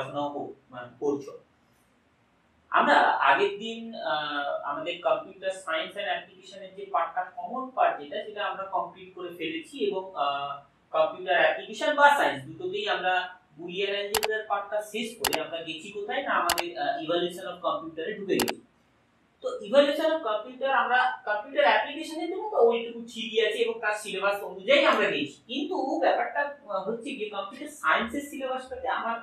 পড়াশোনাও করছো। আমরা আগের দিন আমাদের কম্পিউটার সায়েন্স এন্ড অ্যাপ্লিকেশনের যে পার্টটা কমন পার্ট সেটা আমরা কমপ্লিট করে ফেলেছি এবং কম্পিউটার অ্যাপ্লিকেশন বা সায়েন্স দুটোতেই আমরা বুলিয়ান অ্যালজেব্রার পার্টটা শেষ করে আমরা গেছি কোথায় না আমাদের ইভালুয়েশন অফ কম্পিউটারে ঢুকে গেছি। তো ইভালুয়েশন অফ কম্পিউটার আমরা কম্পিউটার অ্যাপ্লিকেশনের জন্য তো ওইটুকু ঠিকই আছে এবং তার সিলেবাস অনুযায়ী আমরা গেছি, কিন্তু ব্যাপারটা হচ্ছে যে কম্পিউটার সায়েন্সের সিলেবাসটাতে আমার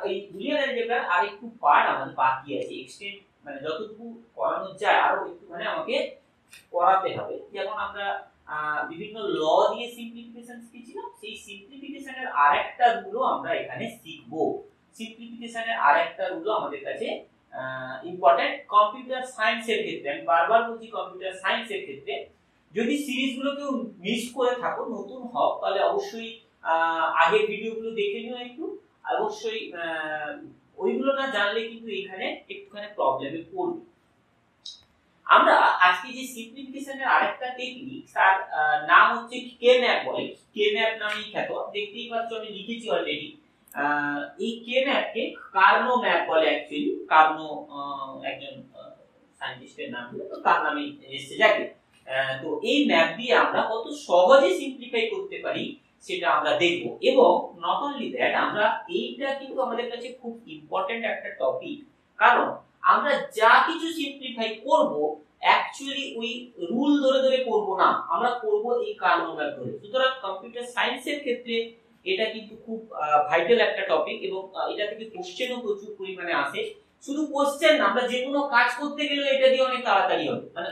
এই বুলিয়ান অ্যালজেব্রার আরেকটু পার্ট আমাদের বাকি আছে, এক্সটেন্ড মানে যতটুকু করানো যায় আরো একটুখানি আমাকে করাতে হবে। যেমন আমরা বিভিন্ন ল দিয়ে সিম্পলিফিকেশন শিখেছিলাম, সেই সিম্পলিফিকেশনের আরেকটা রুলও আমরা এখানে শিখবো। সিম্পলিফিকেশনের আরেকটা রুলও আমাদের কাছে ইম্পর্টেন্ট কম্পিউটার সায়েন্সের ক্ষেত্রে। আমি বারবার বলছি কম্পিউটার সায়েন্সের ক্ষেত্রে যদি সিরিজগুলো কেউ মিস করে থাকো, নতুন হও, তাহলে অবশ্যই আগের ভিডিওগুলো দেখে নিও একটু, অবশ্যই ওইগুলো না জানলে কিন্তু এখানে একটুখানি প্রবলেমে পড়বে। আমরা আজকে যে সিম্পলিফিকেশনের আরেকটা টেকনিক তার নাম হচ্ছে কে ম্যাপ বলে, কে ম্যাপ নামেই খ্যাত, দেখতেই পাচ্ছ আমি লিখেছি অলরেডি। এই কে ম্যাপকে কার্নো ম্যাপ বলে, অ্যাকচুয়ালি কার্নো একজন সায়েন্টিস্টের নাম, তো তার নামে এসেছে যাকে। তো এই ম্যাপ দিয়ে আমরা কত সহজে সিম্পলিফাই করতে পারি সেটা আমরা দেখব, এবং নট অনলি দ্যাট আমরা এইটা কিন্তু আমাদের কাছে খুব ইম্পর্টেন্ট একটা টপিক, কারণ আমরা যা কিছু সিম্পলিফাই করব অ্যাকচুয়ালি ওই রুল ধরে ধরে করব না, আমরা করব এই কার্নো ম্যাপ ধরে। সুতরাং কম্পিউটার সায়েন্সের ক্ষেত্রে এটা কিন্তু খুব ভাইটাল একটা টপিক এবং এটা থেকে কোশ্চেনও প্রচুর পরিমাণে আসে। শুধু কোশ্চেন না, আমরা যে কোনো কাজ করতে গেলে এটা দিয়ে অনেক তাড়াতাড়ি হবে, মানে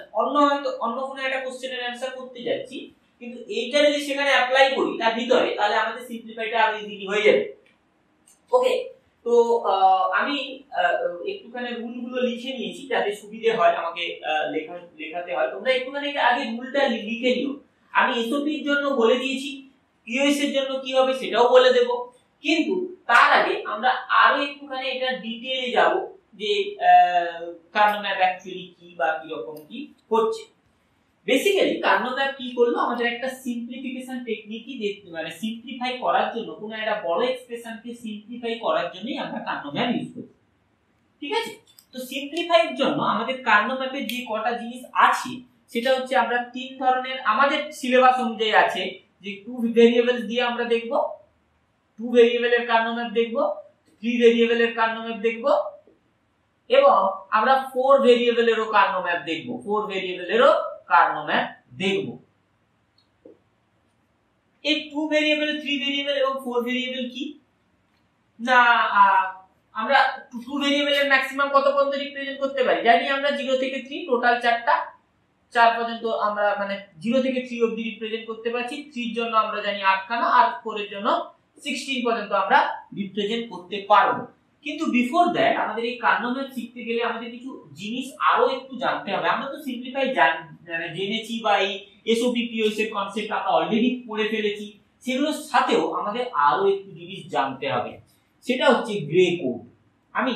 অন্য কোনো একটা কোশ্চেনের অ্যানসার করতে যাচ্ছি কিন্তু এইটা যদি সেখানে অ্যাপ্লাই করি তার ভিতরে, তাহলে আমাদের সিম্পলিফাইটা আরো ইজিলি হয়ে যাবে। ওকে, তো আমি একটুখানি রুলগুলো লিখে নিয়েছি যাতে সুবিধে হয় আমাকে লেখাতে হয়। তোমরা একটুখানি আগে রুলটা লিখে নিও। আমি এসওপির জন্য বলে দিয়েছি, পিওএস এর জন্য কি হবে সেটাও বলে দেব, কিন্তু তার আগে আমরা আরো একটুখানি এটা ডিটেইলে যাব যে কার্নো ম্যাপ অ্যাকচুয়ালি কি বা কি রকম কি হচ্ছে। বেসিক্যালি কার্নো ম্যাপ কি করলো, আমাদের একটা সিম্পলিফিকেশন টেকনিকই মানে সিম্পলিফাই করার জন্য, কোনো একটা বড় এক্সপ্রেশনকে সিম্পলিফাই করার জন্যই আমরা কার্নো ম্যাপ ইউজ করি, ঠিক আছে। তো সিম্পলিফাইয়ের জন্য আমাদের কার্নো ম্যাপের যে কটা জিনিস আছে সেটা হচ্ছে আমরা তিন ধরনের আমাদের সিলেবাস অনুযায়ী আছে, যে 2 ভেরিয়েবলস দিয়ে আমরা দেখব, 2 ভেরিয়েবলের কার্নো ম্যাপ দেখব, 3 ভেরিয়েবলের কার্নো ম্যাপ দেখব, এবং আমরা 4 ভেরিয়েবলেরও কার্নো ম্যাপ দেখব, 4 ভেরিয়েবলেরও কার্নো ম্যাপ দেখব। এই 2 ভেরিয়েবল, 3 ভেরিয়েবল এবং 4 ভেরিয়েবল কি না, আমরা 2 ভেরিয়েবলের ম্যাক্সিমাম কত পর্যন্ত রিপ্রেজেন্ট করতে পারি জানি আমরা, 0 থেকে 3 টোটাল 4 পর্যন্ত আমরা মানে 0 থেকে 3 অবধি রিপ্রেজেন্ট করতে পারছি। 3 এর জন্য আমরা জানি 8 খানা, আর 4 এর জন্য 16 পর্যন্ত আমরা রিপ্রেজেন্ট করতে পারবো। কিন্তু বিফোর দ্যাট আমাদের এই কার্নো ম্যাপ শিখতে গেলে আমাদের কিছু জিনিস আরো একটু জানতে হবে। আমরা তো সিম্পলিফাই মানে জেনেছি বা এই এসওপি পিওএস এর কনসেপ্ট আমরা অলরেডি পড়ে ফেলেছি, সেগুলোর সাথেও আমাদের আরো একটু জিনিস জানতে হবে, সেটা হচ্ছে গ্রে কোড। আমি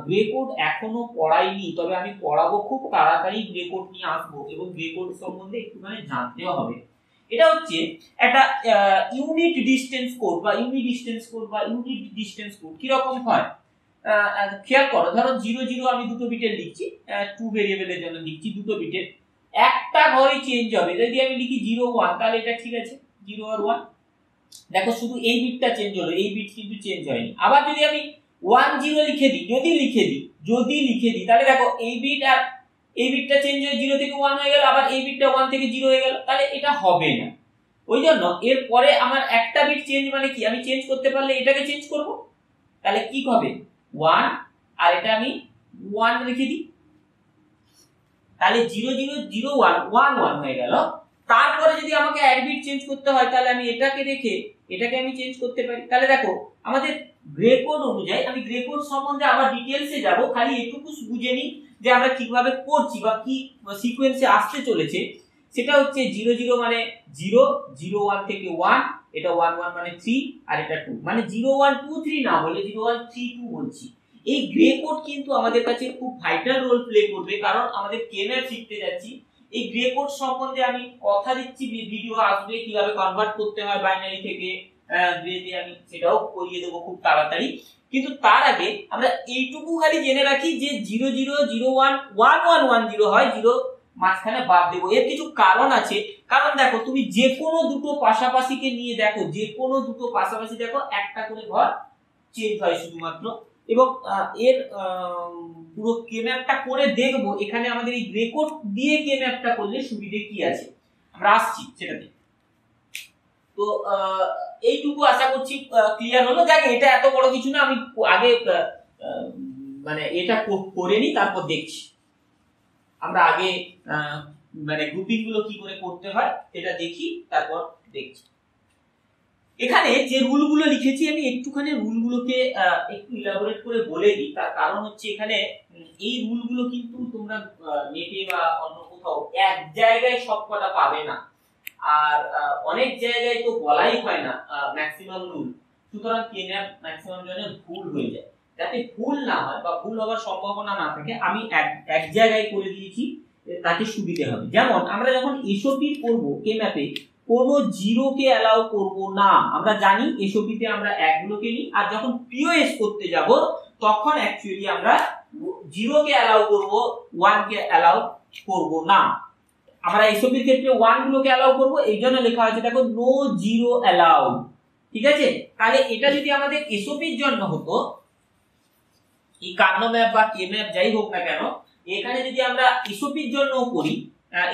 গ্রে কোড এখনো পড়াইনি, তবে আমি পড়াবো, খুব তাড়াতাড়ি গ্রে কোড নিয়ে আসবো এবং গ্রে কোড সম্বন্ধে একটুখানি জানতেও হবে। এটা হচ্ছে একটা ইউনিট ডিসটেন্স কোড বা ইউনিট ডিসটেন্স কোড কি রকম হয় খেয়াল করো। ধরো 0 0 আমি দুটো বিটের লিখছি, 2 ভেরিয়েবলের জন্য লিখছি দুটো বিটের, একটা ঘরই চেঞ্জ হবে। যদি আমি লিখি 0 1 তাহলে এটা ঠিক আছে, 0 আর 1, দেখো শুধু এই বিটটা চেঞ্জ হলো, এই বিট কিন্তু চেঞ্জ হয়নি। আবার যদি আমি 1 0 লিখে দিই, যদি লিখে দিই তাহলে দেখো এই বিট আর এই বিটটা চেঞ্জ হয়ে 0 থেকে 1 হয়ে গেল, আবার এই বিটটা 1 থেকে 0 হয়ে গেল, তাহলে এটা হবে না। ওই জন্য এর পরে আমার একটা বিট চেঞ্জ মানে কি, আমি চেঞ্জ করতে পারলে এটাকে চেঞ্জ করব, তাহলে কি হবে 1 আর এটা আমি 1 রেখে দিই, তাহলে 0 0 0 1 1 1 হয়ে গেল। তারপরে যদি আমাকে অ্যাড বিট চেঞ্জ করতে হয় তাহলে আমি এটাকে রেখে এটাকে আমি চেঞ্জ করতে পারি। তাহলে দেখো আমাদের গ্রে কোড অনুযায়ী, আমি গ্রে কোড সম্বন্ধে আবার ডিটেইলসে যাব, খালি এটুকু বুঝে নিই যে আমরা কিভাবে করছি বা কি সিকোয়েন্সে আসতে চলেছে। সেটা হচ্ছে 0 0 মানে 0 0 1 থেকে 1, এটা 1 1 মানে 3, আর এটা 2 মানে 0 1 2 3 না বলে 0 1 3 2 বলছি। এই গ্রে কোড কিন্তু আমাদের কাছে খুব ভাইটাল রোল প্লে করবে, কারণ আমাদের কেএমএল শিখতে যাচ্ছি। এই গ্রে কোড সম্বন্ধে আমি কথা দিচ্ছি, ভিডিও আসবে কিভাবে কনভার্ট করতে হয় বাইনারি থেকে গ্রেডে আমি সেটাও করিয়ে দেবো খুব তাড়াতাড়ি। কিন্তু তার আগে আমরা এইটুকু খালি জেনে রাখি যে 0 0 0 1 1 1 1 0 হয়, 0 মাঝখানে বাদ দেবো। এর কিছু কারণ আছে। কারণ দেখো তুমি যে কোনো দুটো পাশাপাশিকে নিয়ে দেখো, যে কোনো দুটো পাশাপাশি দেখো একটা করে ঘর চেঞ্জ হয় শুধুমাত্র। এবং এর পুরো কে ম্যাপটা করে দেখবো এখানে আমাদের এই রেকর্ড দিয়ে কে ম্যাপটা করলে সুবিধে কি আছে, আমরা আসছি সেটাতে। তো এইটুকু আশা করছি ক্লিয়ার হলো। দেখ এটা এত বড় কিছু না, আমি আগে মানে এটা করে নি তারপর দেখছি। আমরা আগে মানে গ্রুপিং গুলো কি করে করতে হয় এটা দেখি, তারপর দেখছি। এখানে যে রুলগুলো লিখেছি আমি একটুখানি রুলগুলোকে একটু ইলাবোরেট করে বলে দিই। তার কারণ হচ্ছে এখানে এই রুলগুলো কিন্তু তোমরা নেটে বা অন্য কোথাও এক জায়গায় সবকটা পাবে না, আর অনেক জায়গায় তো বলাই হয় না ম্যাক্সিমাম রুল। সুতরাং কেনএপ ম্যাক্সিমাম জনের ভুল হয়ে যায়। যাতে ভুল না হয় বা ভুল হওয়ার সম্ভাবনা না থাকে আমি এক জায়গায় করে দিয়েছি, তাতে সুবিধা হবে। যেমন আমরা যখন এসওপি করব কে ম্যাপে, কোনো জিরোকে অ্যালাউ করব না। আমরা জানি এসওপিতে আমরা একগুলোকে নিই, আর যখন পিওএস করতে যাব তখন অ্যাকচুয়ালি আমরা জিরোকে অ্যালাউ করব, ওয়ানকে অ্যালাউ করব না। আমরা এসওপির ক্ষেত্রে ওয়ান গুলোকে অ্যালাউ করব, এই জন্য লেখা আছে দেখো নো জিরো অ্যালাউ। ঠিক আছে, তাহলে এটা যদি আমাদের এসওপির জন্য হতো, এই কার্নো ম্যাপ বা কে ম্যাপ যাই হোক না কেন, এখানে যদি আমরা এসওপির জন্য করি,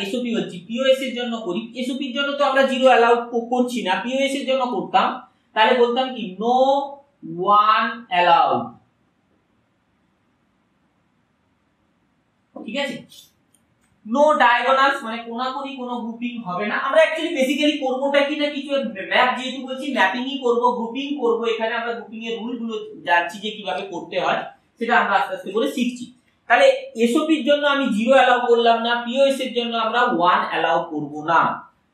এসওপি হচ্ছে পিওএস এর জন্য করি, এসওপির জন্য তো আমরা জিরো অ্যালাউ করছি না, পিওএস এর জন্য করতাম, তাহলে বলতাম কি নো ওয়ান অ্যালাউ। ঠিক আছে, নো ডায়াগোনালস মানে কোনাকুনি কোনো গ্রুপিং হবে না। আমরা অ্যাকচুয়ালি বেসিক্যালি করবোটা কি না, কিছু ম্যাপ যেহেতু বলছি ম্যাপিংই করব, গ্রুপিং করব। এখানে আমরা গ্রুপিং এর রুলগুলো জানছি যে কিভাবে করতে হয়, সেটা আমরা আস্তে আস্তে করে শিখছি। তাহলে এসওপির জন্য আমি জিরো অ্যালাউ করলাম না, পিওএস এর জন্য আমরা ওয়ান অ্যালাউ করব না।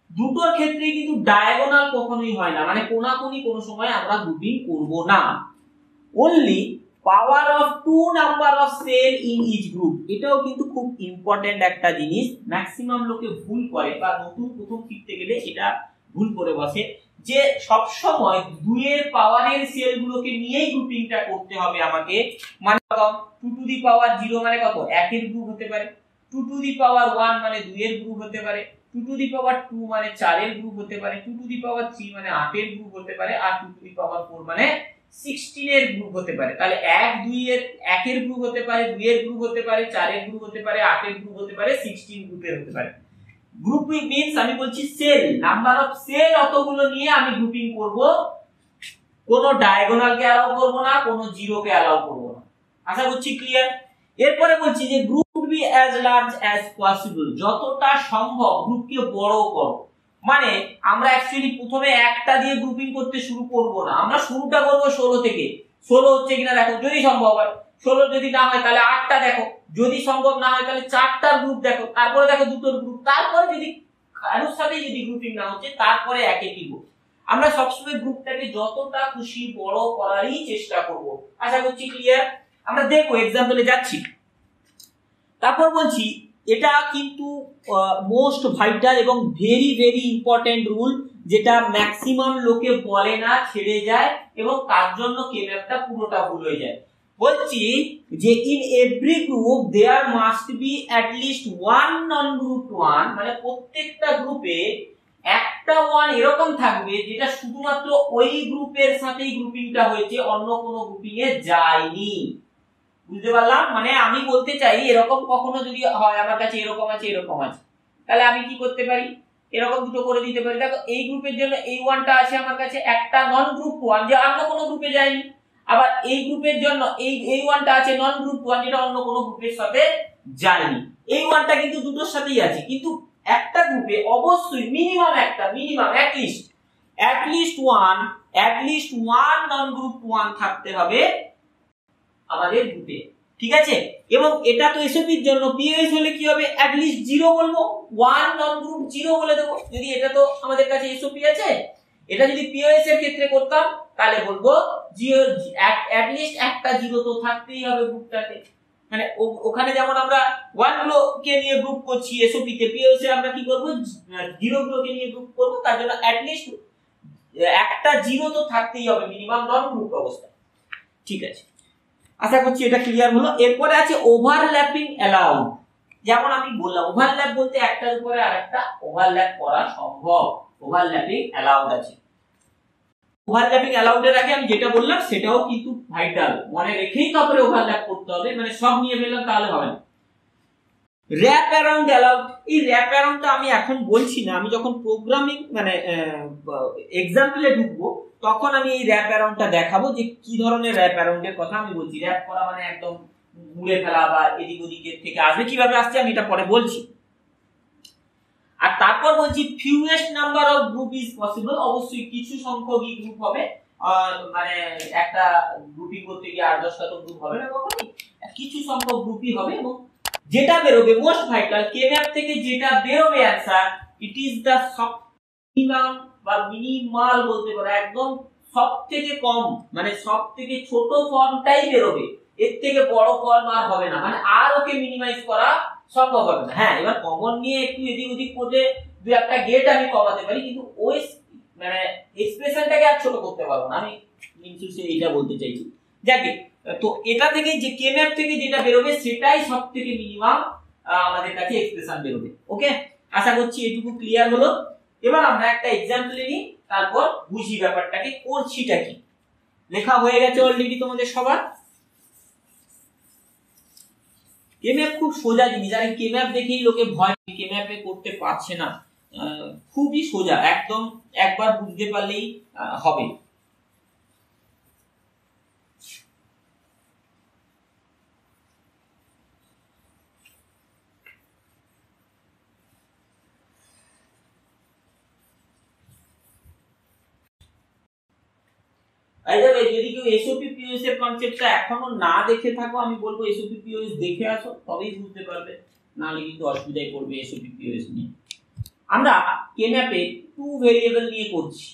দুটোর ক্ষেত্রে কিন্তু ডায়াগোনাল কখনোই হয় না, মানে কোনাকুনি কোনো সময় আমরা গ্রুপিং করব না। only power of two number of cell in each group, এটাও কিন্তু খুব ইম্পর্টেন্ট একটা জিনিস, ম্যাক্সিমাম লোকে ভুল করে বা নতুন প্রথম শিখতে গেলে এটা ভুল করে বসে, যে সব সময় 2 এর পাওয়ারের সেলগুলোকে নিয়েই গ্রুপিংটা করতে হবে আমাকে। মানে 2 টু দি পাওয়ার 0 মানে কত, 1 এর গ্রুপ হতে পারে, 2 টু দি পাওয়ার 1 মানে 2 এর গ্রুপ হতে পারে, 2 টু দি পাওয়ার 2 মানে 4 এর গ্রুপ হতে পারে, 2 টু দি পাওয়ার 3 মানে 8 এর গ্রুপ হতে পারে, আর 2 টু দি পাওয়ার 4 মানে 16 এর গ্রুপ হতে পারে। তাহলে 1 2 এর 1 এর গ্রুপ হতে পারে, 2 এর গ্রুপ হতে পারে, 4 এর গ্রুপ হতে পারে, 8 এর গ্রুপ হতে পারে, 16 গ্রুপের হতে পারে। গ্রুপিং মিন্স আমি বলছি সেল, নাম্বার অফ সেল অতগুলো নিয়ে আমি গ্রুপিং করব, কোনো ডায়াগোনালকে অ্যালাউ করব না, কোনো জিরোকে অ্যালাউ করব না। আশা করছি ক্লিয়ার। এরপরে বলছি যে group would be as large as possible, যতটা সম্ভব গ্রুপকে বড় করো। মানে আমরা অ্যাকচুয়ালি প্রথমে একটা দিয়ে গ্রুপিং করতে শুরু করব না, আমরা শুরুটা করব 16 থেকে। 16 হচ্ছে কিনা দেখো, যদি সম্ভব হয় 16, যদি না হয় তাহলে 8টা দেখো, যদি সম্ভব না হয় তাহলে 4টার গ্রুপ দেখো, তারপরে দেখো 2টোর গ্রুপ, তারপরে যদি কারোর সাথে যদি গ্রুপিং না হচ্ছে তারপরে একে কি গ্রুপ। আমরা সবসময় গ্রুপটাকে যতটা খুশি বড় করারই চেষ্টা করব। আশা করছি ক্লিয়ার। আমরা দেখো এক্সাম্পলে যাচ্ছি। তারপর বলছি এটা কিন্তু মোস্ট ভাইটাল এবং ভেরি ভেরি ইম্পর্টেন্ট রুল, যেটা ম্যাক্সিমাম লোকে বলে না, ছেড়ে যায়, এবং তার জন্য কে ম্যাপটা পুরোটা ভুল হয়ে যায়। বলছি যে in every group there must be at least one non group one, মানে প্রত্যেকটা গ্রুপে একটা ওয়ান এরকম থাকবে যেটা শুধুমাত্র ওই গ্রুপের সাথেই গ্রুপিংটা হয়েছে, অন্য কোনো গ্রুপিং এ যায়নি। বুঝতে পারলাম? মানে আমি বলতে চাই এরকম কখনো যদি হয়, আমার কাছে এরকম আছে এরকম আছে, তাহলে আমি কি করতে পারি, এরকম দুটো করে দিতে পারি। দেখো এই গ্রুপের জন্য এই ওয়ানটা আছে আমার কাছে, একটা নন গ্রুপ ওয়ান যে অন্য কোনো গ্রুপে যায়নি, আবার এই গ্রুপের জন্য এই ওয়ানটা আছে নন গ্রুপ ওয়ান যেটা অন্য কোনো গ্রুপের সাথে যায়নি। এই ওয়ানটা কিন্তু দুটোর সাথেই আছে, কিন্তু একটা গ্রুপে অবশ্যই মিনিমাম একটা, minimum at least one non group one থাকতে হবে আমাদের গ্রুপে। ঠিক আছে, এবং এটা তো এসওপির জন্য। পিএস হলে কি হবে, অ্যাট লিস্ট 0 বলবো, ওয়ান নন গ্রুপ 0 বলে দেবো। যদি এটা তো আমাদের কাছে এসওপি আছে, এটা যদি পিওএস এর ক্ষেত্রে করতাম তাহলে বলবো অ্যাট লিস্ট একটা 0 তো থাকতেই হবে গ্রুপটাতে। মানে ওখানে যেমন আমরা ওয়ান গুলোকে নিয়ে গ্রুপ করছি এসওপি তে, পিওএস এ আমরা কি করব, 0 গুলোকে নিয়ে গ্রুপ করব, তার জন্য অ্যাট লিস্ট একটা জিরো তো থাকতেই হবে মিনিমাম নন গ্রুপ অবস্থায়। ঠিক আছে, আশা করছি এটা ক্লিয়ার হলো। এরপরে আছে ওভারল্যাপিং অ্যালাউড। যেমন আমি বললাম ওভারল্যাপ বলতে একটার উপরে আরেকটা ওভারল্যাপ করা সম্ভব, ওভারল্যাপিং অ্যালাউড আছে। ওভারল্যাপিং অ্যালাউড এর আগে আমি যেটা বললাম সেটাও কিন্তু ভাইটাল, মনে রেখেই তারপরে ওভারল্যাপ করতে হবে, মানে সব নিয়ে ফেললাম তাহলে হবে না। র্যাপ অ্যারাউন্ড অ্যালাউড, এই র্যাপ অ্যারাউন্ডটা আমি এখন বলছি না, আমি যখন প্রোগ্রামিং মানে এক্সাম্পলে ঢুকবো তখন আমি এই র্যাপ অ্যারাউন্ডটা দেখাবো যে কি ধরনের র্যাপ অ্যারাউন্ডের কথা আমি বলছি। র্যাপ করা মানে একদম মুড়ে ফেলা বা এদিক ওদিকের থেকে আসবে, কিভাবে আসছে আমি এটা পরে বলছি। আর তারপর বলছি fewest number of group is possible, অবশ্যই কিছু সংখ্যকই গ্রুপ হবে, মানে একটা গ্রুপিং করতে গিয়ে 8-10টা তো গ্রুপ হবে না কখনোই, কিছু সংখ্যক গ্রুপই হবে। এবং যেটা বেরোবে মোস্ট ভাইটাল কেম্যাপ থেকে যেটা বেরোবে answer, it is the minimum বা মিনিমাল বলতে পারো, একদম সব থেকে কম মানে সব থেকে ছোট ফর্মটাই বেরোবে, এর থেকে বড় ফর্ম আর হবে না, মানে আর ওকে মিনিমাইজ করা সম্ভব হবে না। হ্যাঁ, এবার কমন নিয়ে একটু এদিক ওদিক করলে দুই একটা গেট আমি কমাতে পারি, কিন্তু ওই মানে এক্সপ্রেশনটাকে আর ছোট করতে পারবো না, আমি এইটা বলতে চাইছি। যাকে তো এটা থেকে যে কেম্যাপ থেকে যেটা বেরোবে সেটাই সব থেকে মিনিমাম আমাদের কাছে এক্সপ্রেশন বেরোবে। ওকে, আশা করছি এটুকু ক্লিয়ার হলো। এবার আমরা একটা এক্সাম্পল নিই, তারপর বুঝি ব্যাপারটাকে করছিটা কি। লেখা হয়ে গেছে অলরেডি তোমাদের সবার। কেম্যাপ খুব সোজা জিনিস, আর কেম্যাপ দেখেই লোকে ভয়, কেম্যাপে করতে পারছে না, খুবই সোজা, একদম একবার বুঝতে পারলেই হবে। যদি কেউ এসওপি পিওএস এর কনসেপ্টটা এখনো না দেখে থাকো, আমি বলবো এসওপি পিওএস দেখে আসো, তবেই বুঝতে পারবে, নাহলে কিন্তু অসুবিধায় পড়বে এসওপি পিওএস নিয়ে। আমরা কেম্যাপে টু ভেরিয়েবল নিয়ে করছি,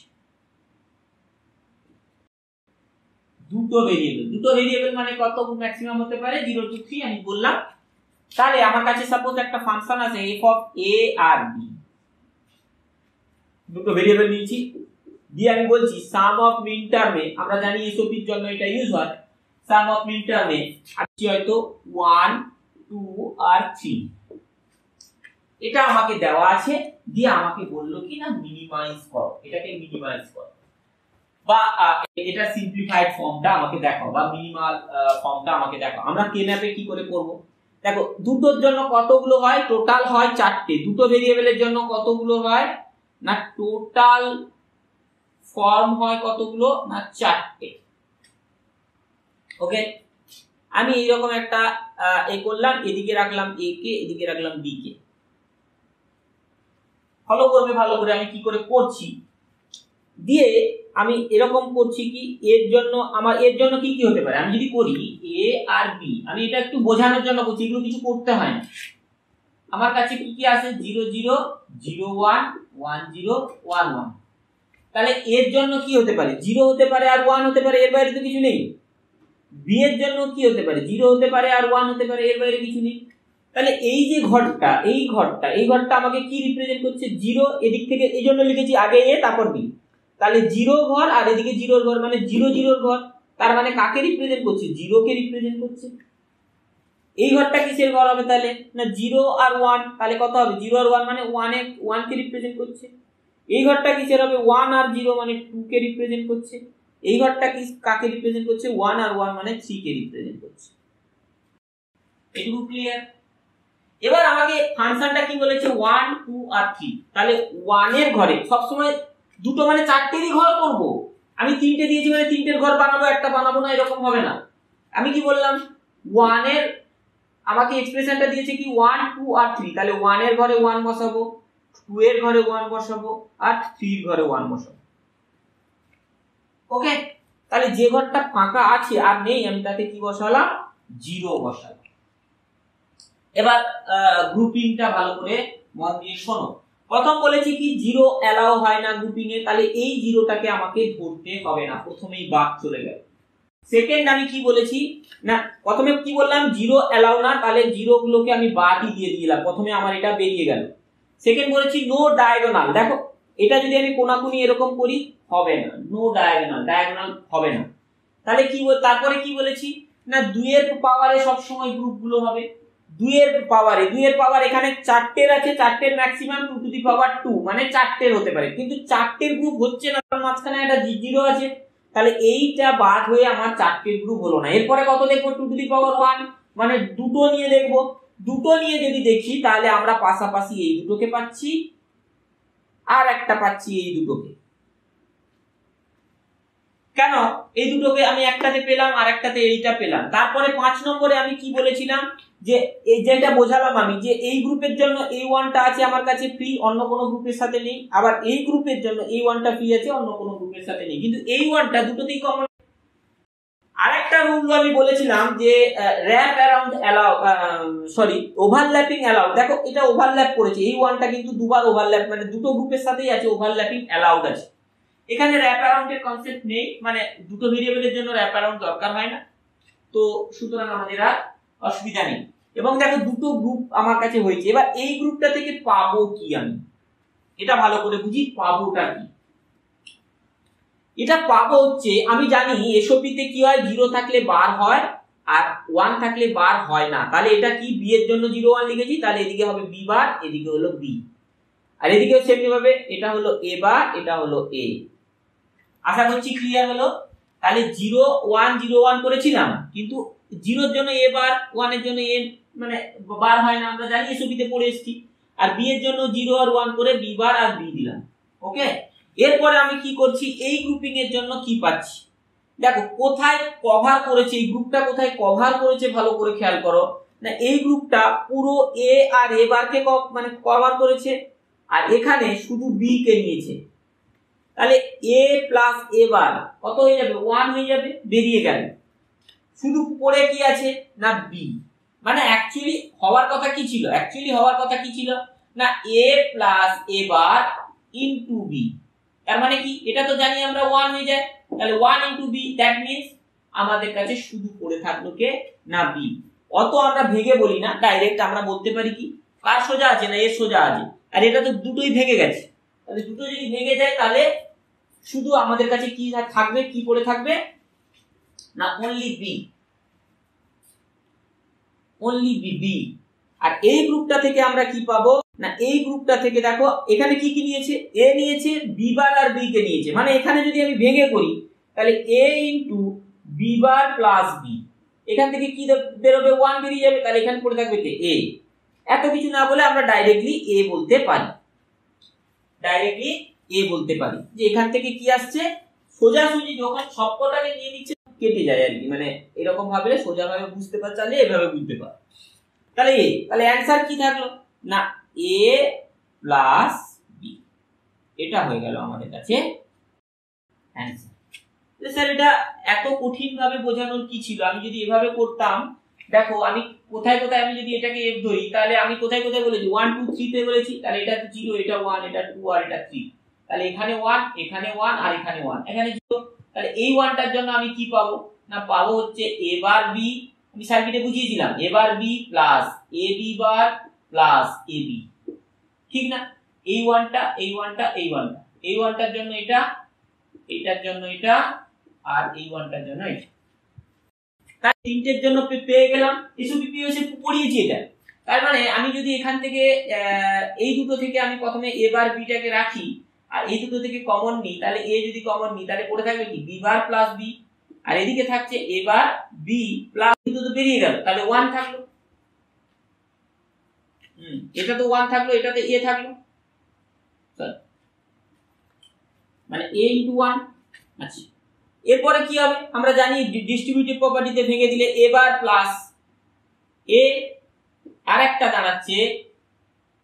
দুটো ভেরিয়েবল মানে কত ম্যাক্সিমাম হতে পারে 0 to 3 আমি বললাম। তাহলে আমার কাছে সাপোজ একটা ফাংশন আছে f of a আর b, দুটো ভেরিয়েবল নিয়েছি, দিয়ে আমি বলছি সাম অফ মিন টার্মে, আমরা জানি এসওপির জন্য এটা ইউজ হয়, সাম অফ মিন টার্মে আছে হয়তো 1 2 আর 3, এটা আমাকে দেওয়া আছে, দিয়ে আমাকে বললো কি না মিনিমাইজ করো, এটাকে মিনিমাইজ করো, বা এটা সিম্পলিফাইড ফর্মটা আমাকে দেখাও, বা মিনিমাল ফর্মটা আমাকে দেখাও। আমরা কেম্যাপে কি করে করব? দেখো দুটোর জন্য কতগুলো হয়, টোটাল হয় 4টে, দুটো ভেরিয়েবলের জন্য কতগুলো হয় না টোটাল ফর্ম হয় কতগুলো না 4টে। ওকে, আমি এইরকম একটা এ করলাম, এদিকে রাখলাম a কে, এদিকে রাখলাম b কে। ফলো করবে ভালো করে আমি কি করে করছি, দিয়ে আমি এরকম করছি কি এর জন্য আমার এর জন্য কি কি হতে পারে, আমি যদি করি a আর b, আমি এটা একটু বোঝানোর জন্য করছি, এগুলো কিছু করতে হয় না। আমার কাছে কি কি আছে 0 0 0 1 1 0 1 1, তাহলে এর জন্য কি হতে পারে 0 হতে পারে আর 1 হতে পারে, এর বাইরে তো কিছু নেই। b এর জন্য কি হতে পারে 0 হতে পারে আর 1 হতে পারে, এর বাইরে কিছু নেই। তাহলে এই যে ঘরটা এই ঘরটা আমাকে কি রিপ্রেজেন্ট করছে 0, এদিক থেকে এই জন্য লিখেছি আগে a তারপর b, তাহলে 0 ঘর আর এদিকে 0 ঘর মানে 0 0 ঘর, তার মানে কাকে রিপ্রেজেন্ট করছে 0 কে রিপ্রেজেন্ট করছে। এই ঘরটা কিসের ঘর হবে তাহলে না 0 আর 1, তাহলে কত হবে 0 আর 1 মানে 1 কে রিপ্রেজেন্ট করছে। এই ঘরটা কিসের হবে 1 আর 0 মানে 2 কে রিপ্রেজেন্ট করছে। এই ঘরটা কি কাকে রিপ্রেজেন্ট করছে 1 আর 1 মানে 3 কে রিপ্রেজেন্ট করছে। এটুকু ক্লিয়ার? এবার আমাকে ফাংশনটা কি বলেছে 1 2 আর 3, তাহলে 1 এর ঘরে সব সময় দুটো মানে 4টেরই ঘর করব, আমি 3টে দিয়েছি মানে 3টের ঘর বানাবো, একটা বানাবো না, এরকম হবে না। আমি কি বললাম 1 এর আমাকে এক্সপ্রেশনটা দিয়েছে কি 1 2 আর 3, তাহলে 1 এর ঘরে 1 বসাবো, 2 এর ঘরে 1 বসাবো আর 3 এর ঘরে 1 বসাবো। ওকে, তাহলে যে ঘরটা ফাঁকা আছে আর নেই আমি তাতে কি বসালাম 0 বসালাম। এবার গ্রুপিংটা ভালো করে মন দিয়ে শোনো। প্রথম বলেছি কি 0 অ্যালাউ হয় না গ্রুপিং এ, তাহলে এই 0টাকে আমাকে ধরতে হবে না, প্রথমেই বাদ চলে গেল। সেকেন্ড আমি কি বলেছি না প্রথমে কি বললাম 0 অ্যালাউ না, তাহলে 0 গুলোকে আমি বাদই দিয়ে দিলাম, প্রথমে আমার এটা বেরিয়ে গেল। সেকেন্ড বলেছি নো ডায়াগোনাল, দেখো এটা যদি আমি কোনাকুনি এরকম করি হবে না, নো ডায়াগোনাল, ডায়াগোনাল হবে না। তাহলে কি তারপরে কি বলেছি না 2 এর পাওয়ারে সব সময় গ্রুপগুলো হবে। 2 এর পাওয়ার এখানে 4টের আছে, 4টের ম্যাক্সিমাম 2 টু দি পাওয়ার 2 মানে 4টের হতে পারে, কিন্তু 4টের গ্রুপ হচ্ছে না, তার মাঝখানে একটা জিরো আছে, তাহলে এইটা বাদ হয়ে আমার 4টের গ্রুপ হলো না। এরপরে কত দেখবো 2 টু দি পাওয়ার 1 মানে দুটো নিয়ে দেখবো। দুটো নিয়ে যদি দেখি তাহলে আমরা পাশাপাশি এই দুটোকে পাচ্ছি আর একটা পাচ্ছি এই দুটোকে। কেন এই দুটোকে আমি একটাতে পেলাম আর একটাতে এইটা পেলাম? তারপরে 5 নম্বরে আমি কি বলেছিলাম যে এই যেটা বোঝালাম আমি যে এই গ্রুপের জন্য এই ওয়ানটা আছে আমার কাছে ফ্রি, অন্য কোনো গ্রুপের সাথে নেই, আবার এই গ্রুপের জন্য এই ওয়ানটা ফ্রি আছে, অন্য কোনো গ্রুপের সাথে নেই, কিন্তু এই ওয়ানটা দুটোতেই কমন। আরেকটা রুল আমি বলেছিলাম যে wrap around allow, sorry overlapping allow. দেখো এটা ওভারল্যাপ করেছে, এই ওয়ানটা কিন্তু দুবার ওভারল্যাপ, মানে দুটো গ্রুপের সাথেই আছে, ওভারল্যাপিং অ্যালাউড আছে। এখানে র‍্যাপ অ্যারাউন্ড এর কনসেপ্ট নেই, মানে দুটো ভেরিয়েবলের জন্য র‍্যাপ অ্যারাউন্ড দরকার হয় না, তো সুতরাং আমাদের আর অসুবিধা নেই। এবং দেখো দুটো গ্রুপ আমার কাছে হয়েছে, এবার এই গ্রুপটা থেকে পাবো কি আমি, এটা ভালো করে বুঝি, পাবোটা কি? এটা পাবো হচ্ছে, আমি জানি এসওপি তে কি হয়, 0 থাকলে বার হয় আর 1 থাকলে বার হয় না, তাহলে এটা কি বি এর জন্য 0 1 লিখেছি, তাহলে এদিকে হবে বি বার, এদিকে হলো বি, আর এদিকেও সেমনি ভাবে এটা হলো এ বার, এটা হলো এ। আশা করছি ক্লিয়ার হলো। তাহলে 0 1 0 1 করেছিলাম, কিন্তু 0 এর জন্য এ বার, 1 এর জন্য এ মানে বার হয় না, আমরা জানি এসওপি তে পড়ে এসেছি, আর বি এর জন্য 0 আর 1 করে বি বার আর বি দিলাম। ওকে, এরপরে আমি কি করছি, এই গ্রুপিং এর জন্য কি পাচ্ছি, দেখো কোথায় কভার করেছে, এই গ্রুপটা কোথায় কভার করেছে ভালো করে খেয়াল করো না। এই গ্রুপটা পুরো এ আর এ বারকে মানে কভার করেছে, আর এখানে শুধু বি কে নিয়েছে, তাহলে এ প্লাস এ বার কত হয়ে যাবে, 1 হয়ে যাবে, বেরিয়ে গেল। শুধু পড়ে কি আছে না বি, মানে অ্যাকচুয়ালি হওয়ার কথা কি ছিল, না এ প্লাস এ বার ইনটু বি। তার মানে কি, এটা তো জানি আমরা 1 হয়ে যায়, তাহলে 1 ইনটু বি, দ্যাট মিন্স আমাদের কাছে শুধু পড়ে থাকলো কে না বি। অত আমরা ভেঙে বলি না, ডাইরেক্ট আমরা বলতে পারি কি, কার সোজা আছে না এর সোজা আছে, আর এটা তো দুটোই ভেঙে গেছে, তাহলে দুটো যদি ভেঙে যায় তাহলে শুধু আমাদের কাছে কি থাকবে, কি পড়ে থাকবে না অনলি বি, বি। আর এই গ্রুপটা থেকে আমরা কি পাবো না, এই গ্রুপটা থেকে দেখো এখানে কি কি নিয়েছে, এ নিয়েছে, বি বার আর বি কে নিয়েছে, মানে এখানে যদি আমি ভেঙে করি তাহলে A into B bar plus B, এখান থেকে কি বেরোবে 1 বেরিয়ে যাবে, তাহলে এখানে পড়ে থাকবে কে এ। এত কিছু না বলে আমরা ডাইরেক্টলি এ বলতে পারি, যে এখান থেকে কি আসছে, সোজাসুজি যখন সবকটাকে নিয়ে নিচ্ছে কেটে যায় আর কি, মানে এরকম ভাবে সোজাভাবে বুঝতে পারলে এভাবে বুঝতে পার। তাহলে অ্যানসার কি থাকলো না এ প্লাস বি, এটা হয়ে গেল আমাদের কাছে অ্যানসার। স্যার এটা এত কঠিন ভাবে বোঝানোর কি ছিল, আমি যদি এভাবে করতাম, দেখো আমি কোথায় কোথায় আমি যদি এটাকে এফ ধরি, তাহলে আমি কোথায় কোথায় বলেছি 1 2 3 তে বলেছি, তাহলে এটা 0, এটা 1, এটা 2 আর এটা 3, তাহলে এখানে 1, এখানে 1 আর এখানে 1, এখানে 0, তাহলে এই 1টার জন্য আমি কি পাবো না পাবো হচ্ছে এ বার বি, আমি সার্কিটে বুঝিয়েছিলাম এ বার B plus A B bar plus A B, ঠিক না? এই 1টা এই 1টা এই 1টা, এই 1টার জন্য এটা, এইটার জন্য এটা, আর এই 1টার জন্য এটা, তাই তিনটের জন্য পেয়ে গেলাম। এসবি পিওসি পড়িয়েছি এটা, তার মানে আমি যদি এখান থেকে এই দুটো থেকে আমি প্রথমে এ বার বিটাকে রাখি আর এই দুটো থেকে কমন নিই, তাহলে এ যদি কমন নিই তাহলে পড়ে থাকবে কি বি বার প্লাস বি, আর এদিকে থাকছে এ বার বি প্লাস, দুটো তো বেরিয়ে গেল, তাহলে 1 থাকলো, এটা তো 1 থাকলো, এটাতে এ থাকলো, মানে a * 1। আচ্ছা, এরপরে কি হবে আমরা জানি ডিস্ট্রিবিউটিভ প্রপার্টিতে ভেঙে দিলে a বার প্লাস a, আর একটা দাঁড়াচ্ছে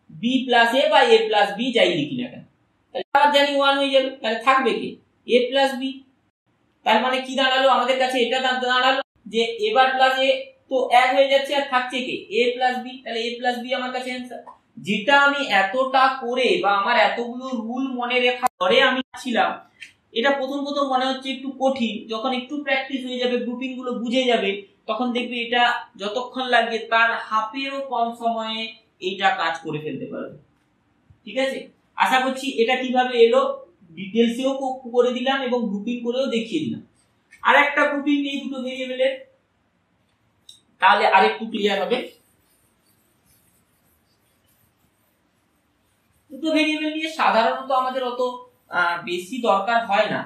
b প্লাস a বা a প্লাস b, যাই লিখি না কেন, তাহলে আবার জানি 1 হয়ে যাবে, তাহলে থাকবে কি a প্লাস b। তার মানে কি দাঁড়ালো আমাদের কাছে, এটা দাঁড়ালো যে a বার প্লাস a তো 1 হয়ে যাচ্ছে, আর থাকছে কি a প্লাস b, তাহলে a প্লাস b আমার কাছে অ্যানসার। যেটা আমি এতটা করে বা আমার এতগুলো রুল মনে রাখা পরে আমি ছিলাম, এটা প্রথম মনে হচ্ছে একটু কঠিন, যখন একটু প্র্যাকটিস হয়ে যাবে, গ্রুপিং গুলো বুঝে যাবে, তখন দেখবে এটা যতক্ষণ লাগে তার হাফেরও কম সময়ে এইটা কাজ করে ফেলতে পারবে। ঠিক আছে, আশা করছি এটা কিভাবে এলো ডিটেলসেও করে দিলাম এবং গ্রুপিং করেও দেখিয়ে দিলাম। আর একটা গ্রুপিং এই দুটো ভেরিয়েবলের, তাহলে আরেকটু ক্লিয়ার হবে। দুটো ভেরিয়েবল নিয়ে সাধারণত আমাদের অত বেশি দরকার হয় না,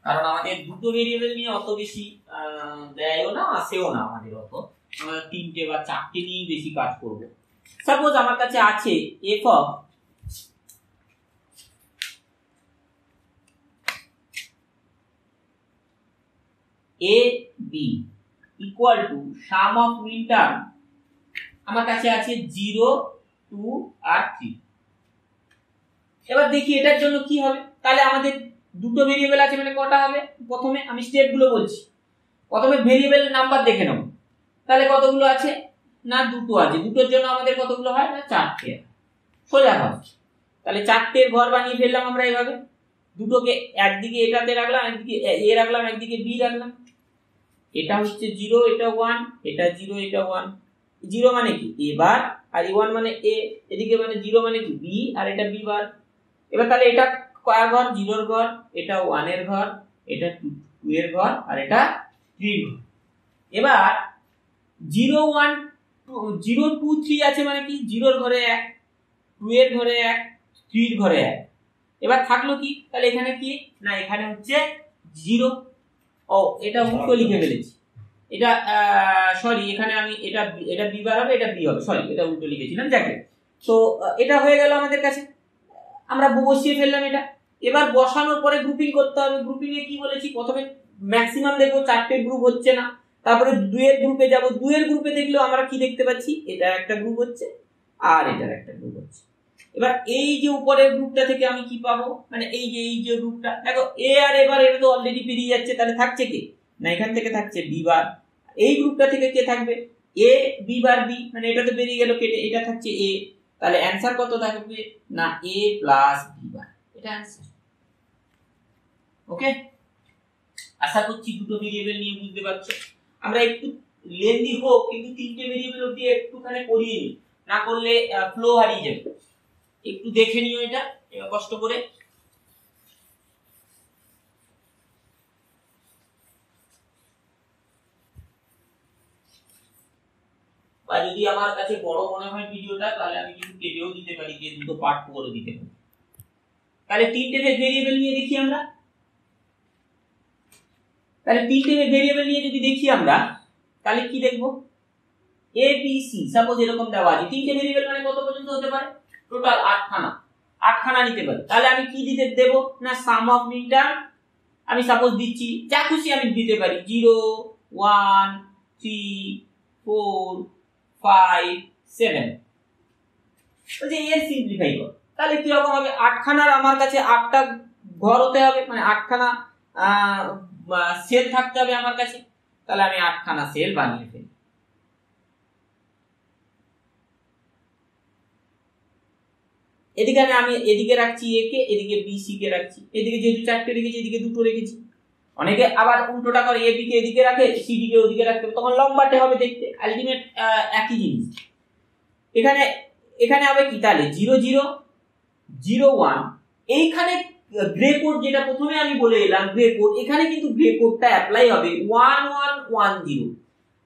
কারণ আমাদের দুটো ভেরিয়েবল নিয়ে অত বেশি দেয়ও না, আসেও না আমাদের অত। আমরা তিনটে বা চারটে নিয়েই বেশি কাজ করব। সাপোজ আমার কাছে আছে F of A B equal to sum of min term, আমার কাছে আছে 0, 2 আর 3। এবার দেখি এটার জন্য কি হবে। তাহলে আমাদের দুটো ভেরিয়েবল আছে মানে কটা হবে, প্রথমে আমি স্টেপগুলো বলছি। প্রথমে ভেরিয়েবল নাম্বার দেখে নেব, তাহলে কতগুলো আছে না দুটো আছে, দুটোর জন্য আমাদের কতগুলো হয় না চারটে, সোজা হয়। তাহলে চারটের ঘর বানিয়ে ফেললাম আমরা এইভাবে, দুটোকে একদিকে এটাতে রাখলাম, একদিকে এ রাখলাম, একদিকে বি রাখলাম। এটা হচ্ছে 0, এটা 1, এটা 0, এটা 1। 0 মানে কি এ বার, আর 1 মানে এ, এদিকে মানে 0 মানে কি বি, আর এটা বি বার। এবার তাহলে এটা কয় ঘর, 0 এর ঘর, এটা 1 এর ঘর, এটা 2 এর ঘর, আর এটা 3 এর ঘর। এবার 0, 1, 0, 2, 3 আছে মানে কি 0 এর ঘরে 1, 2 এর ঘরে 1, 3 এর ঘরে 1। এবার থাকলো কি, তাহলে এখানে কি না এখানে হচ্ছে 0। ও এটা উল্টো লিখে ফেলেছি, এটা সরি, এখানে আমি এটা বি বার হবে, এটা বি হবে, সরি এটা উল্টো লিখেছিলাম। যাকে তো এটা হয়ে গেল আমাদের কাছে, আমরা বসিয়ে ফেললাম এটা। এবার বসানোর পরে গ্রুপিং করতে হবে। গ্রুপিং এ কি বলেছি, প্রথমে ম্যাক্সিমাম দেখবো চারটে গ্রুপ হচ্ছে না, তারপরে 2 এর গ্রুপে যাব। 2 এর গ্রুপে দেখলেও আমরা কি দেখতে পাচ্ছি, এটা একটা গ্রুপ হচ্ছে আর এটার একটা গ্রুপ হচ্ছে। এবার এই যে উপরের গ্রুপটা থেকে আমি কি পাবো, মানে এই যে গ্রুপটা দেখো এ আর এবার এটা তো অলরেডি বেরিয়ে যাচ্ছে, তাহলে থাকছে কে না এখান থেকে থাকছে বি বার। এই গ্রুপটা থেকে কে থাকবে এ বি বার বি, মানে এটা তো বেরিয়ে গেল কেটে, এটা থাকছে এ। তাহলে অ্যানসার কত থাকবে না a প্লাস b বার, এটা অ্যানসার। ওকে, আশা করছি দুটো ভেরিয়েবল নিয়ে বুঝতে পারছো। আমরা একটু লেন্দি হোক কিন্তু তিনটে ভেরিয়েবল অবধি একটুখানি করিয়ে নিই, না করলে ফ্লো হারিয়ে যাবে। একটু দেখে নিও এটা কষ্ট করে। বা যদি আমার কাছে বড় মনে হয় ভিডিওটা, তাহলে আমি কিন্তু কেটেও দিতে পারি, যে দুটো পার্ট করে দিতে পারি। তাহলে তিনটে ভেরিয়েবল নিয়ে দেখি আমরা। তাহলে তিনটে ভেরিয়েবল নিয়ে যদি দেখি আমরা, তাহলে কি দেখবো, এ বি সি সাপোজ এরকম দেওয়া আছে। তিনটে ভেরিয়েবল মানে কত পর্যন্ত হতে পারে, টোটাল 8খানা নিতে পারি। তাহলে আমি কি দিতে দেব না সাম অফ মিন টার্ম, আমি সাপোজ দিচ্ছি যা খুশি আমি দিতে পারি, 0, 1, 3, 4, 5, 7। বলছে এর সিম্পলিফাই কর, তাহলে কি রকম হবে, 8খানার আমার কাছে 8টা ঘর হতে হবে, মানে 8খানা সেল থাকতে হবে আমার কাছে। তাহলে আমি 8খানা সেল বানিয়ে ফেলি। এদিকে আমি এদিকে রাখছি এ কে, এদিকে বি সি কে রাখছি। এদিকে যেহেতু চারটে রেখেছি, এদিকে দুটো রেখেছি। অনেকে আবার উল্টোটা করে, এ বি কে এদিকে রাখে, সি ডি কে ওদিকে রাখতে হবে, তখন লম্বাটে হবে দেখতে। আলটিমেট একই জিনিস। এখানে হবে কি, তাহলে 0, 0, 0, 1। এইখানে গ্রে কোড যেটা প্রথমে আমি বলে এলাম গ্রে কোড, এখানে কিন্তু গ্রে কোডটা অ্যাপ্লাই হবে 1, 1, 1, 0।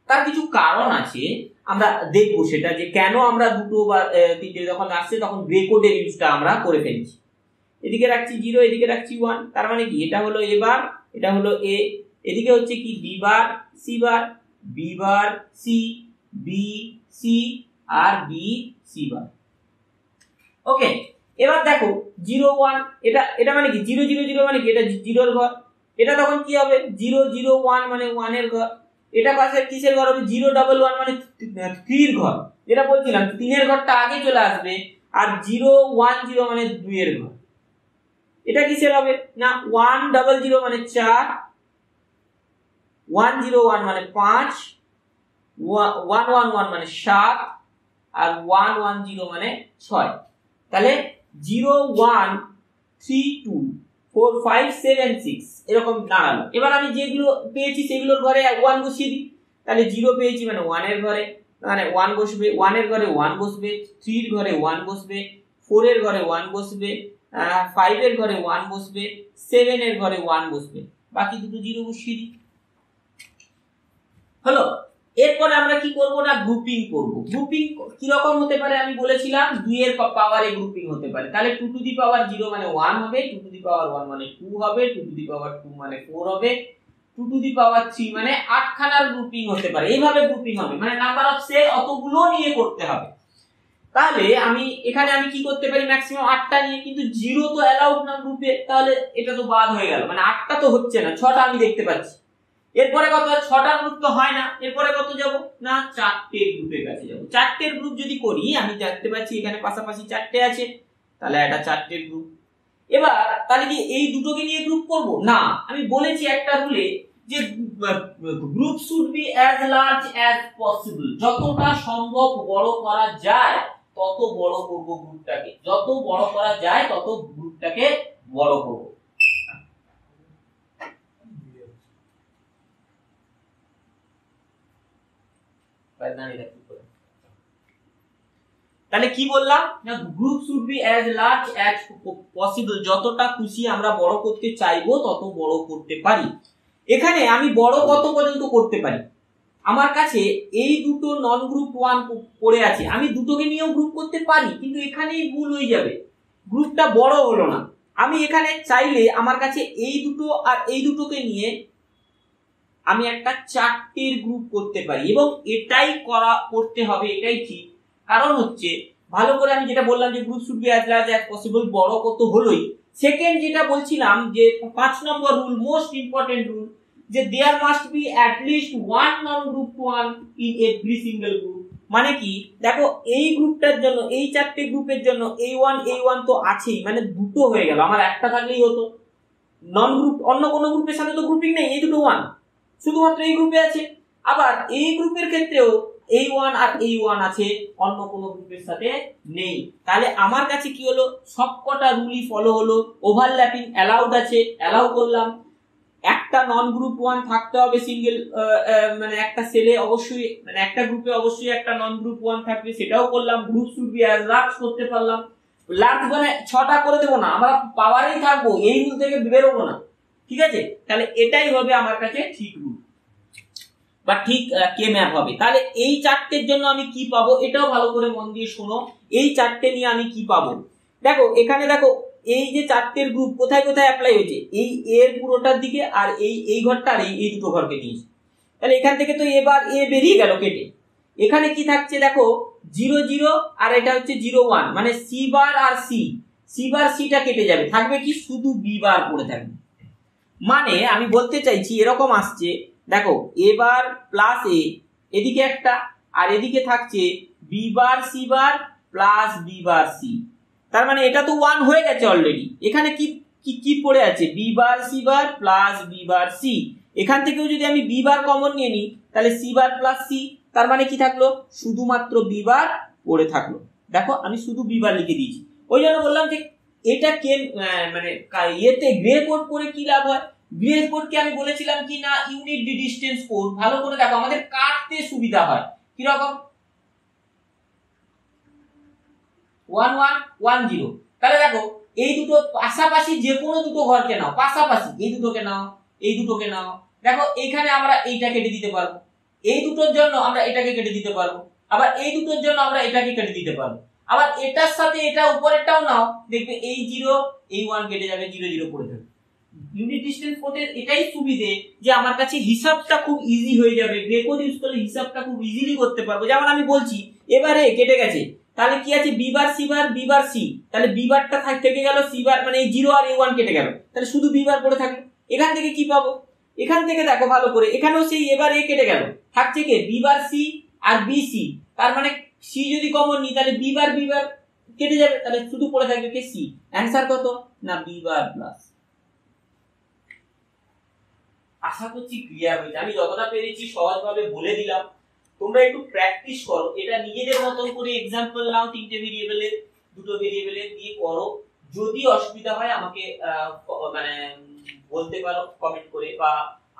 তার কিছু কারণ আছে, আমরা দেখবো সেটা, যে কেন আমরা দুটো বা তিনটে যখন আসছে তখন গ্রে কোডের ইউজটা আমরা করে ফেলছি। এদিকে রাখছি 0, এদিকে রাখছি 1, তার মানে কি এটা হলো এ বার, এটা হলো এ, এদিকে হচ্ছে কি B bar C bar, B bar C, B C আর বি সি বার। ওকে, এবার দেখো 0, 1, এটা মানে কি 0, 0, 0 মানে কি এটা 0 এর ঘর। এটা তখন কি হবে 0, 0, 1 মানে 1 এর ঘর। এটা পাশে কিসের ঘর হবে 0, 1, 1 মানে 3 এর ঘর। যেটা বলছিলাম 3 এর ঘরটা আগে চলে আসবে, আর 0, 1, 0 মানে 2 এর ঘর। এটা কিসের হবে না 1, 0, 0 মানে 4, 1, 0, 1 মানে 5, 1, 1, 1 মানে 7, আর 1, 1, 0 মানে 6। তাহলে 0, 1, 3, 2, 4, 5, 7, 6 এরকম দাঁড়ালো। এবার আমি যেগুলো পেয়েছি সেগুলোর ঘরে 1 বসিয়ে দিই। তাহলে 0 পেয়েছি মানে 1 এর ঘরে, মানে 1 বসবে, 1 এর ঘরে 1 বসবে, 3 এর ঘরে 1 বসবে, 4 এর ঘরে 1 বসবে, 5 এর ঘরে 1 বসবে, 7 এর ঘরে 1 বসবে, বাকি দুটো জিরো বসিয়ে দিই। হলো। এরপরে আমরা কি করব না গ্রুপিং করব। গ্রুপিং কি রকম হতে পারে আমি বলেছিলাম 2 এর পাওয়ারে গ্রুপিং হতে পারে। তাহলে 2 টু দি পাওয়ার 0 মানে 1 হবে, 2 টু দি পাওয়ার 1 মানে 2 হবে, 2 টু দি পাওয়ার 2 মানে 4 হবে, 2 টু দি পাওয়ার 3 মানে 8 খানার গ্রুপিং হতে পারে। এইভাবে গ্রুপিং হবে, মানে নাম্বার অফ সে অতগুলো নিয়ে করতে হবে। তাহলে এখানে আমি কি করতে পারি ম্যাক্সিমাম 8টা নিয়ে, কিন্তু 0 তো অ্যালাউড না গ্রুপে, তাহলে এটা তো বাদ হয়ে গেল, মানে 8টা তো হচ্ছে না, 6টা আমি দেখতে পাচ্ছি। এরপরে কত 6টা গ্রুপ তো হয় না, এরপরে কত যাব না 4টে গ্রুপের কাছে যাব। 4টের গ্রুপ যদি করি আমি দেখতে পাচ্ছি এখানে পাশাপাশি 4টে আছে, তাহলে এটা 4টের গ্রুপ। এবার তাহলে কি এই দুটোকে নিয়ে গ্রুপ করব না, আমি বলেছি একটা রুলে যে group should be as large as possible, যতটা সম্ভব বড় করা যায় তত বড় করব গ্রুপটাকে, যত বড় করা যায় তত গ্রুপটাকে বড় করব। তাহলে কি বললাম না group should be as large as possible, যতটা খুশি আমরা বড় করতে চাইবো তত বড় করতে পারি। এখানে আমি বড় কত পর্যন্ত করতে পারি, আমার কাছে এই দুটো নন গ্রুপ 1 পড়ে আছে, আমি দুটোকে নিয়েও গ্রুপ করতে পারি, কিন্তু এখানেই ভুল হয়ে যাবে, গ্রুপটা বড় হলো না। আমি এখানে চাইলে আমার কাছে এই দুটো আর এই দুটোকে নিয়ে আমি একটা 4টের গ্রুপ করতে পারি, এবং এটাই করতে হবে, এটাই ঠিক। কারণ হচ্ছে ভালো করে আমি যেটা বললাম যে group should be as large as possible, বড় কত হলোই। সেকেন্ড যেটা বলছিলাম যে 5 নম্বর রুল, মোস্ট ইম্পর্টেন্ট রুল, যে there must be at least 1 non group 1 in every single group. মানে কি দেখো এই গ্রুপটার জন্য, এই 4টে গ্রুপের জন্য A1 তো আছেই, মানে দুটো হয়ে গেল, আমার একটা থাকলেই হতো। নন গ্রুপ অন্য কোনো গ্রুপের সাথে তো গ্রুপিং নেই, এই দুটো 1 শুধুমাত্র এই গ্রুপে আছে। আবার এই গ্রুপের ক্ষেত্রেও A1 আর A1 আছে, অন্য কোনো গ্রুপের সাথে নেই। তাহলে আমার কাছে কি হলো, সবকটা রুলই ফলো হলো। ওভারল্যাপিং অ্যালাউড আছে, অ্যালাউ করলাম। একটা নন গ্রুপ 1 থাকতে হবে সিঙ্গেল, মানে একটা সেলে অবশ্যই, মানে একটা গ্রুপে অবশ্যই একটা নন গ্রুপ 1 থাকবে, সেটাও করলাম। Group should be as large করতে পারলাম। লার্জ মানে 6টা করে দেবো না, আমরা পাওয়ারেই থাকবো, এই রুল থেকে বেরোবো না, ঠিক আছে? তাহলে এটাই হবে আমার কাছে ঠিক রুল বা ঠিক কে ম্যাপ হবে। তাহলে এই 4টের জন্য আমি কি পাবো, এটাও ভালো করে মন দিয়ে শোনো। এই 4টে নিয়ে আমি কি পাবো, দেখো এখানে দেখো এই যে 4টের গ্রুপ কোথায় কোথায় অ্যাপ্লাই হয়েছে, এই এর পুরোটার দিকে আর এই ঘরটা আর এই দুটো ঘরকে নিয়েছে। তাহলে এখান থেকে তো এবার এ বেরিয়ে গেল কেটে, এখানে কি থাকছে দেখো 0 0 আর এটা হচ্ছে 0 1, মানে সি বার আর সি বার সিটা কেটে যাবে, থাকবে কি শুধু বি বার পড়ে থাকবে। মানে আমি বলতে চাইছি এরকম আসছে দেখো এ বার প্লাস এ, এদিকে একটা, আর এদিকে থাকছে B bar C bar plus B bar C. তার মানে এটা তো 1 হয়ে গেছে অলরেডি। এখানে কি কি কি পড়ে আছে, B bar C bar plus B bar C. এখান থেকেও যদি আমি বি বার কমন নিয়ে নিই তাহলে সি বার প্লাস সি, তার মানে কি থাকলো শুধুমাত্র বি বার পড়ে থাকলো। দেখো আমি শুধু বি বার লিখে দিয়েছি, ওই জন্য বললাম যে এটা কে মানে ইয়েতে গ্রে কোড করে কি লাভ হয়। গ্রে কোডকে আমি বলেছিলাম কি না ইউনিট ডিসটেন্স কোড, ভালো করে দেখো আমাদের কাটতে সুবিধা হয়। কি রকম 1 1 1 0। তাহলে দেখো এই দুটো পাশাপাশি যে কোনো দুটো ঘরকে নাও, পাশাপাশি এই দুটোকে নাও, এই দুটোকে নাও, দেখো এইখানে আমরা এইটা কেটে দিতে পারবো, এই দুটোর জন্য আমরা এটাকে কেটে দিতে পারবো, আবার এই দুটোর জন্য আমরা এটাকে কেটে দিতে পারবো, আবার এটার সাথে এটা উপরেরটাও নাও, দেখবে এই 0 এই 1 কেটে যাবে, 0 0 পড়ে যাবে। ইউনিট ডিসটেন্স কোডের এটাই সুবিধে যে আমার কাছে হিসাবটা খুব ইজি হয়ে যাবে, গ্রে কোড ইউজ করলে হিসাবটা খুব ইজিলি করতে পারবো। যেমন আমি বলছি এবারে কেটে গেছে, তাহলে কি আছে B bar C bar B bar C, তাহলে বি বারটা থেকে গেল, সি বার মানে এই 0 আর এই 1 কেটে গেল, তাহলে শুধু বি বার পড়ে থাকলো। এখান থেকে কি পাবো, এখান থেকে দেখো ভালো করে এখানেও সেই এবার এ কেটে গেল, থাকছে কি বি বার সি আর বি সি, তার মানে সি যদি কমন নিই তাহলে বি বার কেটে যাবে, তাহলে শুধু পড়ে থাকবে কি সি। অ্যানসার কত না বি বার প্লাস। আশা করছি ক্লিয়ার হয়েছে, আমি যতটা পেরেছি সহজভাবে বলে দিলাম, তোমরা একটু প্র্যাকটিস করো, এটা নিজেদের মতন করে এক্সাম্পল নাও, 3টে ভেরিয়েবলের 2টো ভেরিয়েবলের দিয়ে করো। যদি অসুবিধা হয় আমাকে মানে বলতে পারো কমেন্ট করে, বা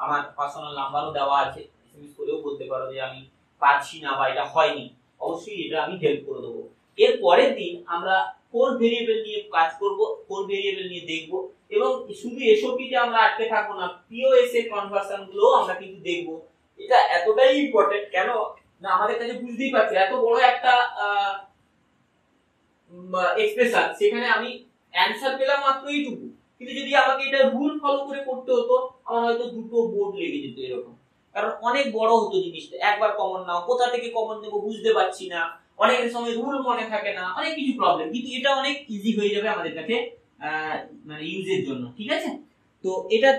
আমার পার্সোনাল নাম্বারও দেওয়া আছে, এসএমএস করেও বলতে পারো যে আমি পারছি না বা এটা হয়নি, অবশ্যই এটা আমি হেল্প করে দেবো। এর পরের দিন আমরা 4 ভেরিয়েবল নিয়ে কাজ করব, 4 ভেরিয়েবল নিয়ে দেখব, এবং শুধু এসওপিতে আমরা আটকে থাকবো না, পিওএস এর কনভার্সন গুলো আমরা কিন্তু দেখব। এটা এতটাই ইম্পর্টেন্ট কেন না, আমাদের কাছে বুঝতেই পারছি এত বড় একটা এক্সপ্রেশন, সেখানে আমি অ্যানসার পেলাম মাত্র এইটুকু, কিন্তু যদি আমাকে এটা রুল ফলো করে করতে হতো আমার হয়তো দুটো বোর্ড লেগে যেত এরকম, কারণ অনেক বড় হতো জিনিসটা। একবার কমন নাও, কোথা থেকে কমন নেবো বুঝতে পারছি না, অনেকের সময় রুল মনে থাকে না, অনেক কিছু প্রবলেম, কিন্তু এটা অনেক ইজি হয়ে যাবে আমাদের কাছে মানে ইউজের জন্য। ঠিক আছে, তো এটা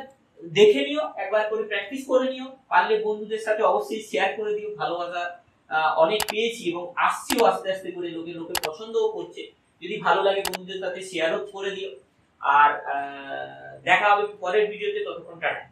দেখে নিও, একবার করে প্র্যাকটিস করে নিও, পারলে বন্ধুদের সাথে অবশ্যই শেয়ার করে দিও। ভালোবাসা অনেক পেয়েছি এবং আসছেও আস্তে আস্তে করে, লোকে পছন্দও করছে। যদি ভালো লাগে বন্ধুদের সাথে শেয়ারও করে দিও। আর দেখা হবে পরের ভিডিওতে, ততক্ষণ টাটা।